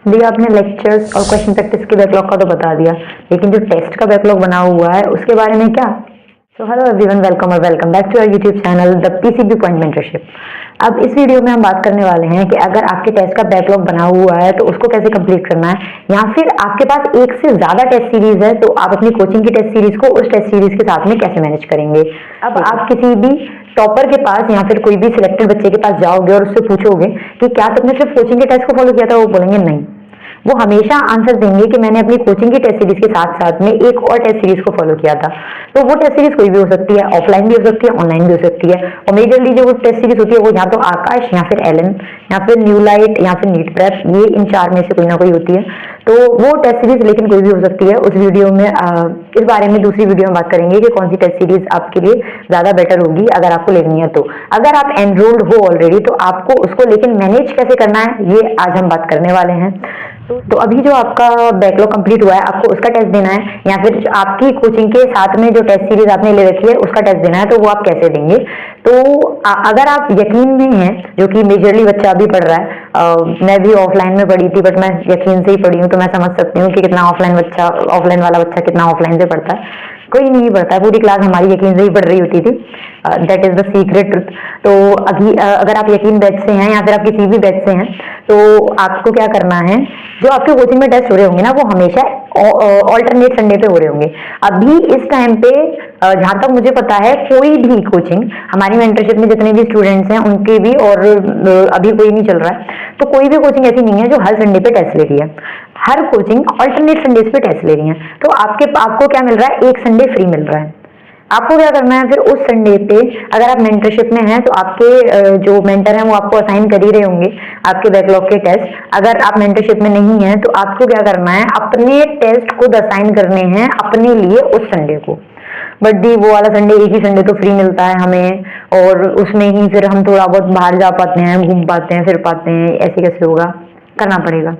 दिया आपने लेक्चर्स और क्वेश्चन प्रैक्टिस के बैकलॉग का तो बता दिया, लेकिन जो टेस्ट का बैकलॉग बना हुआ है उसके बारे में क्या? सो हेलो एवरीवन, वेलकम और welcome back to our YouTube channel the PCB point mentorship. अब इस वीडियो में हम बात करने वाले हैं कि अगर आपके टेस्ट का बैकलॉग बना हुआ है तो उसको कैसे कंप्लीट करना है, या फिर आपके पास एक से ज्यादा टेस्ट सीरीज है तो आप अपनी कोचिंग की टेस्ट सीरीज को उस टेस्ट सीरीज के साथ में कैसे मैनेज करेंगे। अब आप किसी भी टॉपर के पास या फिर कोई भी सिलेक्टेड बच्चे के पास जाओगे और उससे पूछोगे कि क्या तुमने सिर्फ कोचिंग के टेस्ट को फॉलो किया था, वो बोलेंगे नहीं। वो हमेशा आंसर देंगे कि मैंने अपनी कोचिंग की टेस्ट सीरीज के साथ साथ में एक और टेस्ट सीरीज को फॉलो किया था। तो वो टेस्ट सीरीज कोई भी हो सकती है, ऑफलाइन भी हो सकती है, ऑनलाइन भी हो सकती है। और मेजरली जो टेस्ट सीरीज होती है वो या तो आकाश या फिर एलन या फिर न्यू लाइट या फिर नीट प्रेप, ये इन चार में से कोई ना कोई होती है। तो वो टेस्ट सीरीज लेकिन कोई भी हो सकती है। उस वीडियो में इस बारे में दूसरी वीडियो में बात करेंगे कि कौन सी टेस्ट सीरीज आपके लिए ज्यादा बेटर होगी अगर आपको लेनी है। तो अगर आप एनरोल्ड हो ऑलरेडी तो आपको उसको लेकिन मैनेज कैसे करना है ये आज हम बात करने वाले हैं। तो अभी जो आपका बैकलॉग कंप्लीट हुआ है आपको उसका टेस्ट देना है, या फिर आपकी कोचिंग के साथ में जो टेस्ट सीरीज आपने ले रखी है उसका टेस्ट देना है, तो वो आप कैसे देंगे? तो अगर आप यकीन में हैं, जो कि मेजरली बच्चा अभी पढ़ रहा है, मैं भी ऑफलाइन में पढ़ी थी बट मैं यकीन से ही पढ़ी हूँ, तो मैं समझ सकती हूँ कि कितना ऑफलाइन वाला बच्चा कितना ऑफलाइन से पढ़ता है। कोई नहीं पढ़ता है, पूरी क्लास हमारी यकीन से ही पढ़ रही होती थी। That is the secret truth. तो अभी अगर आप यकीन बैच से हैं या फिर आप किसी भी बैच से हैं तो आपको क्या करना है, जो आपके कोचिंग में टेस्ट हो रहे होंगे ना वो हमेशा ऑल्टरनेट संडे पे हो रहे होंगे। अभी इस टाइम पे जहां तक मुझे पता है कोई भी कोचिंग, हमारी मेंटरशिप में जितने भी स्टूडेंट्स हैं उनके भी, और अभी कोई नहीं चल रहा है, तो कोई भी कोचिंग ऐसी नहीं है जो हर संडे पे टेस्ट ले रही है। हर कोचिंग ऑल्टरनेट संडेज पे टेस्ट ले रही है। तो आपको क्या मिल रहा है, एक संडे फ्री मिल रहा है। आपको क्या करना है फिर उस संडे पे, अगर आप मेंटरशिप में हैं तो आपके जो मेंटर हैं वो आपको असाइन कर ही रहे होंगे आपके बैकलॉग के टेस्ट। अगर आप मेंटरशिप में नहीं हैं तो आपको क्या करना है, अपने टेस्ट खुद असाइन करने हैं अपने लिए उस संडे को। बट दी वो वाला संडे, एक ही संडे तो फ्री मिलता है हमें, और उसमें ही फिर हम थोड़ा बहुत बाहर जा पाते हैं, घूम पाते हैं, फिर पाते हैं, ऐसे कैसे होगा? करना पड़ेगा।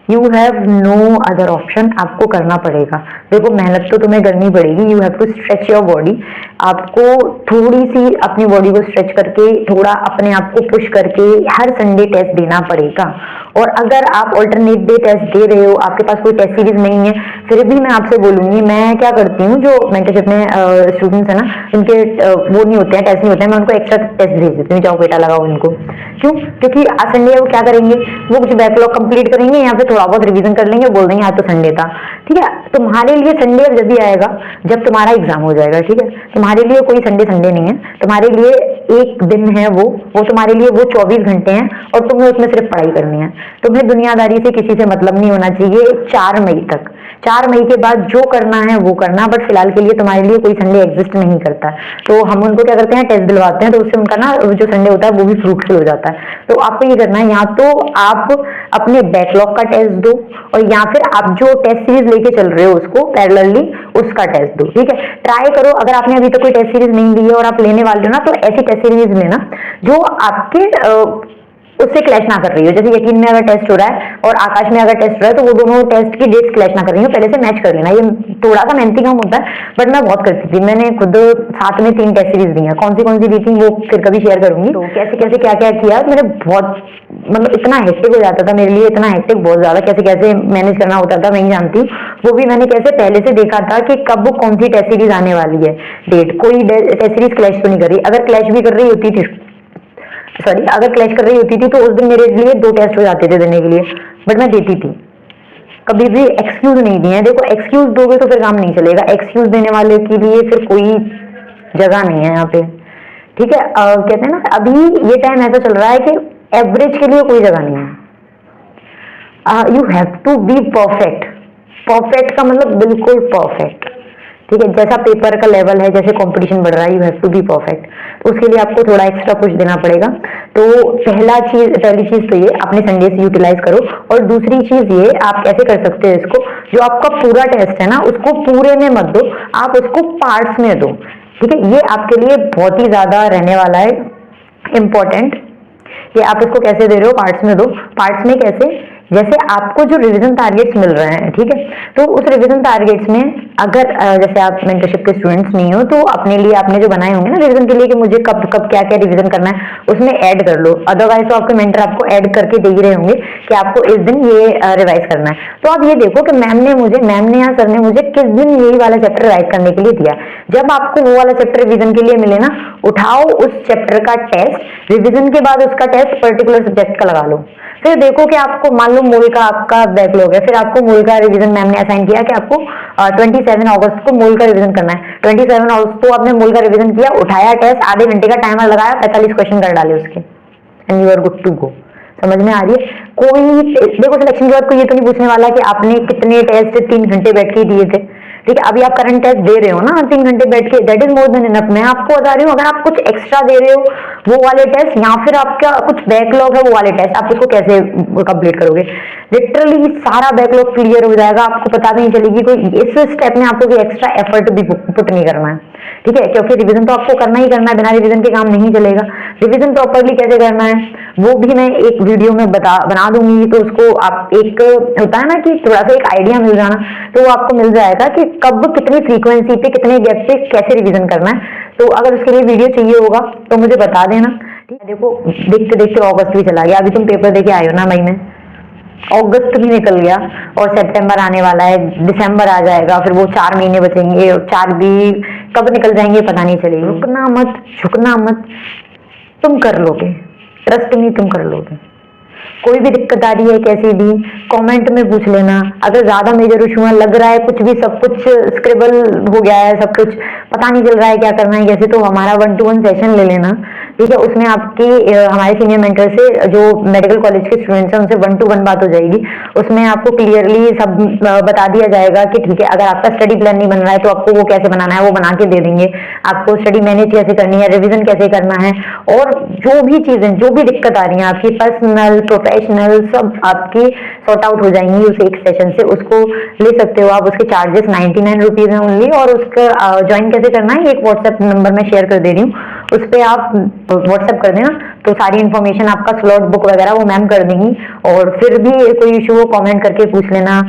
You have no other option, आपको करना पड़ेगा। देखो मेहनत तो तुम्हें करनी पड़ेगी, you have to stretch your body. आपको थोड़ी सी अपनी बॉडी को स्ट्रेच करके, थोड़ा अपने आप को पुश करके हर संडे टेस्ट देना पड़ेगा। और अगर आप ऑल्टरनेट डे टेस्ट दे रहे हो, आपके पास कोई टेस्ट सीरीज नहीं है, फिर भी मैं आपसे बोलूंगी, मैं क्या करती हूँ, जो मेंटरशिप में स्टूडेंट्स है ना, इनके वो नहीं होते हैं, टेस्ट नहीं होते हैं, मैं उनको एक्स्ट्रा टेस्ट भेज देती हूँ, जाओ बेटा लगाओ इनको। क्यों? क्योंकि आज संडे है, वो क्या करेंगे, वो कुछ बैकलॉग कंप्लीट करेंगे या फिर थोड़ा बहुत रिवीजन कर लेंगे, बोल देंगे आज तो संडे था। ठीक है, तुम्हारे लिए संडे जब भी आएगा जब तुम्हारा एग्जाम हो जाएगा। ठीक है, तुम्हारे लिए कोई संडे नहीं है, तुम्हारे लिए एक दिन है, वो तुम्हारे लिए वो 24 घंटे हैं, और तुम्हें उसमें सिर्फ पढ़ाई करनी है। तुम्हें दुनियादारी से किसी से मतलब नहीं होना चाहिए 4 मई तक। 4 मई के बाद जो करना है वो करना, बट फिलहाल के लिए तुम्हारे लिए कोई संडे एग्जिस्ट नहीं करता। तो हम उनको क्या करते हैं, टेस्ट दिलवाते हैं, तो उससे उनका ना जो संडे होता है वो भी फ्रूटफुल हो जाता है। तो आपको ये करना है, या तो आप अपने बैकलॉग का टेस्ट दो, और या फिर आप जो टेस्ट सीरीज लेके चल रहे हो उसको पैरेलली उसका टेस्ट दो। ठीक है, ट्राई करो। अगर आपने अभी तक कोई टेस्ट सीरीज नहीं ली है और आप लेने वाले हो ना, तो ऐसी टेस्ट सीरीज लेना जो आपके उससे क्लैश ना कर रही हो। जैसे यकीन में अगर टेस्ट हो रहा है और आकाश में अगर टेस्ट हो रहा है, तो वो दोनों टेस्ट की डेट्स क्लैश ना कर रही हो, पहले से मैच कर लेना। ये थोड़ा सा मेहनती काम होता है, बट मैं बहुत करती थी। मैंने खुद साथ में 3 टेस्ट सीरीज दी है। कौन सी दी थी वो फिर कभी शेयर करूंगी। तो कैसे क्या किया, मैंने बहुत, मतलब इतना हेक्टिक हो जाता था मेरे लिए, इतना हेक्टिक, बहुत ज्यादा, कैसे मैनेज करना होता था मैं नहीं जानती। वो भी मैंने कैसे पहले से देखा था कि कब कौन सी टेस्ट सीरीज आने वाली है, डेट। कोई टेस्ट सीरीज क्लैश तो नहीं कर रही। अगर क्लैश भी कर रही होती थी, अगर क्लैश कर रही होती थी तो उस दिन मेरे लिए 2 टेस्ट हो जाते थे देने के लिए, बट मैं देती थी। कभी भी एक्सक्यूज नहीं दिए। देखो एक्सक्यूज दोगे तो फिर काम नहीं चलेगा, एक्सक्यूज देने वाले के लिए फिर कोई जगह नहीं है यहाँ पे। ठीक है, कहते हैं ना अभी ये टाइम ऐसा चल रहा है कि एवरेज के लिए कोई जगह नहीं है। You have to be perfect. Perfect का मतलब बिल्कुल परफेक्ट। ठीक है, जैसा पेपर का लेवल है, जैसे कंपटीशन बढ़ रहा है, you have to be perfect. तो उसके लिए आपको थोड़ा एक्स्ट्रा पुश देना पड़ेगा। तो पहली चीज तो ये अपने संडेज यूटिलाइज करो। और दूसरी चीज ये, आप कैसे कर सकते हो इसको, जो आपका पूरा टेस्ट है ना उसको पूरे में मत दो, आप उसको पार्ट्स में दो। ठीक है, ये आपके लिए बहुत ही ज्यादा रहने वाला है इम्पोर्टेंट, कि आप इसको कैसे दे रहे हो, पार्ट्स में दो। पार्ट्स में कैसे, जैसे आपको जो रिवीजन टारगेट्स मिल रहे हैं, ठीक है, तो उस रिवीजन टारगेट्स में अगर जैसे आप मेंटरशिप के स्टूडेंट्स नहीं हो तो अपने लिए आपने जो बनाए होंगे ना रिवीजन के लिए कि मुझे कब कब क्या क्या रिवीजन करना है, उसमें ऐड कर लो। अदरवाइज तो आपके मेंटर आपको ऐड करके दे ही रहे होंगे कि आपको इस दिन ये रिवाइज करना है। तो आप ये देखो कि मैम ने या सर ने मुझे किस दिन यही वाला चैप्टर रिवाइज करने के लिए दिया। जब आपको वो वाला चैप्टर रिवीजन के लिए मिले ना, उठाओ उस चैप्टर का टेस्ट, रिवीजन के बाद उसका टेस्ट पर्टिकुलर सब्जेक्ट का लगा लो। फिर देखो कि आपको मान लो मूल का आपका बैकलॉग है, फिर आपको मूल का रिवीजन मैम ने असाइन किया कि आपको 27 अगस्त को मूल का रिवीजन करना है। 27 अगस्त को आपने मूल का रिवीजन किया, उठाया टेस्ट, आधे घंटे का टाइमर लगाया, 45 क्वेश्चन कर डाले उसके, and you are good to go. समझ में आ रही है? कोई देखो सिलेक्शन के बाद कोई ये तो नहीं पूछने वाला कि आपने कितने टेस्ट 3 घंटे बैठ के दिए थे। ठीक है, अभी आप करंट टेस्ट दे रहे हो ना 3 घंटे बैठ के, that is more than enough. मैं आपको बता रही हूँ, अगर आप कुछ एक्स्ट्रा दे रहे हो वो वाले टेस्ट, या फिर आपका कुछ बैकलॉग है वो वाले टेस्ट, आप उसको कैसे कंप्लीट करोगे? लिटरली सारा बैकलॉग क्लियर हो जाएगा, आपको पता भी नहीं चलेगी। कोई इस स्टेप में आपको कोई एक्स्ट्रा एफर्ट भी पुट नहीं करना है, ठीक है, क्योंकि रिवीजन तो आपको करना ही करना है, बिना रिवीजन के काम नहीं चलेगा। रिवीजन प्रॉपरली कैसे करना है वो भी मैं एक वीडियो में बना दूंगी, तो उसको आप एक होता है ना कि थोड़ा सा एक आइडिया मिल जाना, तो वो आपको मिल जाएगा कि कब कितनी फ्रीक्वेंसी पे कितने गैप पे कैसे रिवीजन करना है। तो अगर उसके लिए वीडियो चाहिए होगा तो मुझे बता देना। ठीक है, देखो देखते देखते अगस्त भी चला गया, अभी तुम पेपर देके आए हो ना मई में, अगस्त भी निकल गया और सितंबर आने वाला है, दिसंबर आ जाएगा, फिर वो 4 महीने बचेंगे और 4 भी कब निकल जाएंगे पता नहीं चलेगा। रुकना मत, झुकना मत, तुम कर लोगे, ट्रस्ट मी, तुम कर लोगे। कोई भी दिक्कत आ रही है कैसी भी, कमेंट में पूछ लेना। अगर ज्यादा मेजर इशू है, लग रहा है कुछ भी, सब कुछ स्क्रिबल हो गया है, सब कुछ पता नहीं चल रहा है क्या करना है कैसे, तो हमारा 1-to-1 सेशन ले लेना। ठीक है, उसमें आपकी हमारे सीनियर मेंटर से जो मेडिकल कॉलेज के स्टूडेंट्स हैं उनसे 1-to-1 बात हो जाएगी। उसमें आपको क्लियरली सब बता दिया जाएगा कि ठीक है, अगर आपका स्टडी प्लान नहीं बन रहा है तो आपको वो कैसे बनाना है, वो बना के दे देंगे। आपको स्टडी मैनेज कैसे करनी है, रिविजन कैसे करना है, और जो भी चीजें, जो भी दिक्कत आ रही है आपकी पर्सनल प्रोफेशनल, सब आपकी सॉर्ट आउट हो जाएंगी उस एक सेशन से। उसको ले सकते हो आप, उसके चार्जेस 99 रुपीज है ओनली। और उसका ज्वाइन कैसे करना है, एक व्हाट्सएप नंबर मैं शेयर कर दे रही हूँ, उस पर आप व्हाट्सएप कर देना, तो सारी इन्फॉर्मेशन आपका स्लॉट बुक वगैरह वो मैम कर देंगी। और फिर भी कोई इशू हो कमेंट करके पूछ लेना,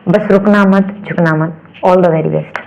बस रुकना मत, झुकना मत। All the very best.